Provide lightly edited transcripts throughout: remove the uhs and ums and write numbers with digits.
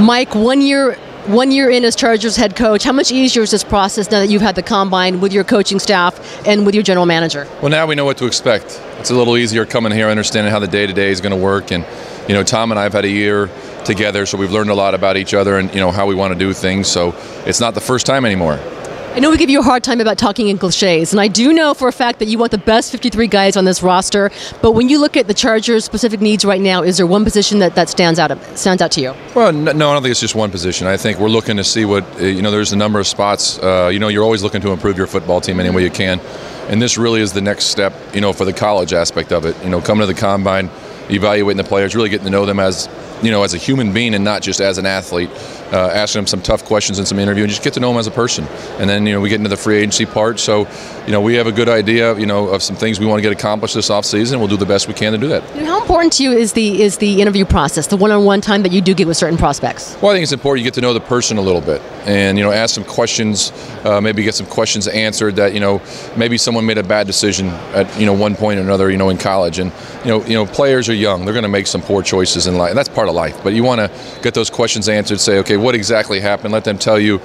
Mike, one year in as Chargers head coach, how much easier is this process now that you've had the combine with your coaching staff and with your general manager? Well, now we know what to expect. It's a little easier coming here, understanding how the day-to-day is going to work. And, Tom and I have had a year together, so we've learned a lot about each other and, how we want to do things. So it's not the first time anymore. I know we give you a hard time about talking in cliches, and I do know for a fact that you want the best 53 guys on this roster, but when you look at the Chargers' specific needs right now, is there one position that stands out to you? Well, no, I don't think it's just one position. I think we're looking to see what, there's a number of spots. You're always looking to improve your football team any way you can, and this really is the next step, for the college aspect of it. Coming to the combine, evaluating the players, really getting to know them as a human being and not just as an athlete, asking them some tough questions in some interview and just get to know them as a person. And then, we get into the free agency part. So, we have a good idea, of some things we want to get accomplished this offseason. We'll do the best we can to do that. How important to you is the interview process, the one-on-one time that you do get with certain prospects? Well, I think it's important you get to know the person a little bit and, ask some questions, maybe get some questions answered that, maybe someone made a bad decision at, one point or another, in college. And, players are young. They're going to make some poor choices in life. And that's part of life. But you want to get those questions answered, say, okay, what exactly happened? Let them tell you,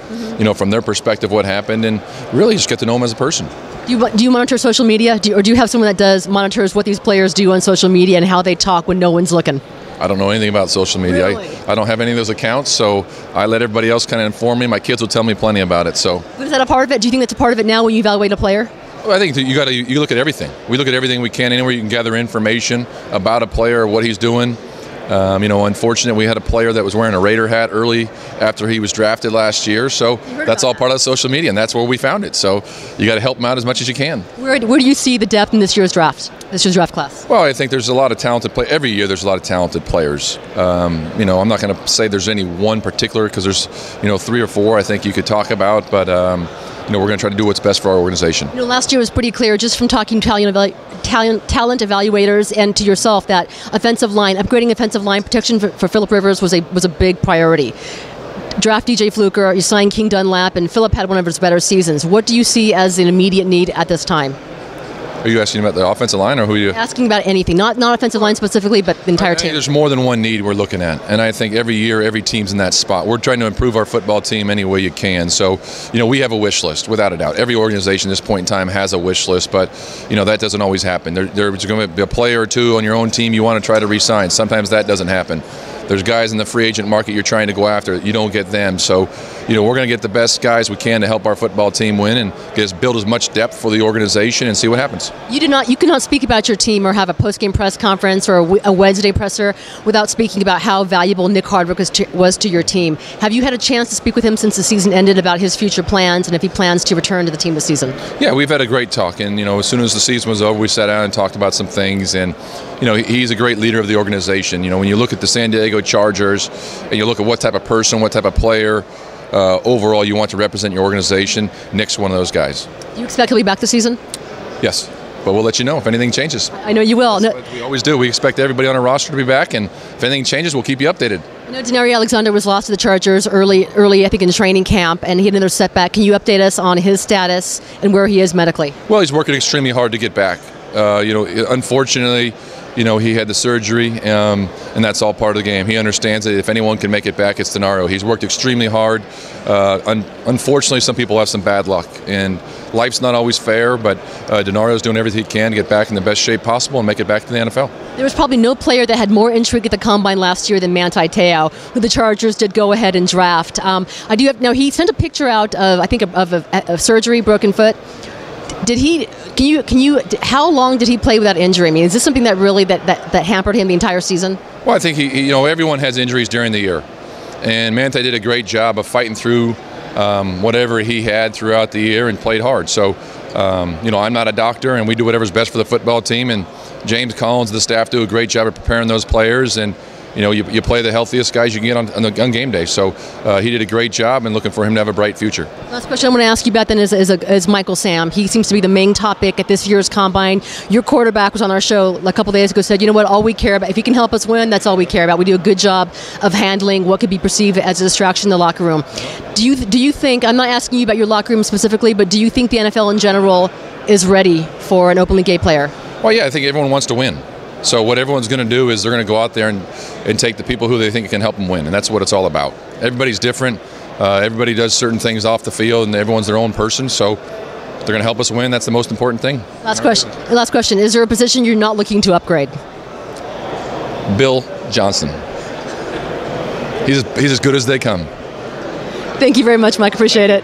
from their perspective what happened, and really just get to know them as a person. Do you monitor social media? Or do you have someone that monitors what these players do on social media and how they talk when no one's looking? I don't know anything about social media. Really? I don't have any of those accounts, so I let everybody else kind of inform me. My kids will tell me plenty about it. So, but is that a part of it? Do you think that's a part of it now when you evaluate a player? Well, I think you look at everything. We look at everything we can. Anywhere you can gather information about a player or what he's doing. Unfortunately, we had a player that was wearing a Raider hat early after he was drafted last year. So that's all part of social media, and that's where we found it. So you got to help him out as much as you can. Where do you see the depth in this year's draft class? Well, I think there's a lot of talented players. Every year there's a lot of talented players. I'm not going to say there's any one particular because there's, 3 or 4 I think you could talk about, but we're going to try to do what's best for our organization. Last year was pretty clear just from talking to talent evaluators and to yourself that upgrading offensive line protection for Phillip Rivers was a big priority. Draft DJ Fluker, you signed King Dunlap, and Phillip had one of his better seasons. What do you see as an immediate need at this time? Are you asking about the offensive line, or who are you? Asking about anything, not offensive line specifically, but the entire team. There's more than one need we're looking at, and I think every year, every team's in that spot. We're trying to improve our football team any way you can. So, we have a wish list, without a doubt. Every organization at this point in time has a wish list, but, that doesn't always happen. There's going to be a player or two on your own team you want to try to re-sign. Sometimes that doesn't happen. There's guys in the free agent market you're trying to go after. You don't get them. So, we're going to get the best guys we can to help our football team win and build as much depth for the organization and see what happens. You cannot speak about your team or have a post-game press conference or a Wednesday presser without speaking about how valuable Nick Hardwick was to your team. Have you had a chance to speak with him since the season ended about his future plans and if he plans to return to the team this season? Yeah, we've had a great talk. And, as soon as the season was over, we sat down and talked about some things. And, he's a great leader of the organization. When you look at the San Diego Chargers and you look at what type of person, what type of player overall you want to represent your organization, Nick's one of those guys. Do you expect he'll be back this season? Yes, but we'll let you know if anything changes. I know you will. We always do. We expect everybody on our roster to be back, and if anything changes, we'll keep you updated. I know Denari Alexander was lost to the Chargers early, I think, in training camp, and he had another setback. Can you update us on his status and where he is medically? Well, he's working extremely hard to get back. Unfortunately, he had the surgery, and that's all part of the game. He understands that if anyone can make it back, it's Denario. He's worked extremely hard. Unfortunately, some people have some bad luck, and life's not always fair, but Denario's doing everything he can to get back in the best shape possible and make it back to the NFL. There was probably no player that had more intrigue at the Combine last year than Manti Te'o, who the Chargers did go ahead and draft. He sent a picture out of, I think, of a surgery, broken foot. How long did he play without injury? I mean, is this something that really that hampered him the entire season? Well, I think everyone has injuries during the year, and Manti did a great job of fighting through whatever he had throughout the year and played hard. So, I'm not a doctor, and we do whatever's best for the football team, and James Collins and the staff do a great job of preparing those players, and you play the healthiest guys you can get on game day. So he did a great job, and looking for him to have a bright future. Last question I'm going to ask you about then is Michael Sam. He seems to be the main topic at this year's Combine. Your quarterback was on our show a couple days ago, said, all we care about, if he can help us win, that's all we care about. We do a good job of handling what could be perceived as a distraction in the locker room. Do you think, I'm not asking you about your locker room specifically, but do you think the NFL in general is ready for an openly gay player? Well, yeah, I think everyone wants to win. So what everyone's going to do is they're going to go out there and take the people who they think can help them win, and that's what it's all about. Everybody's different. Everybody does certain things off the field, and everyone's their own person. So they're going to help us win. That's the most important thing. Last question. Is there a position you're not looking to upgrade? Bill Johnson. He's as good as they come. Thank you very much, Mike. Appreciate it.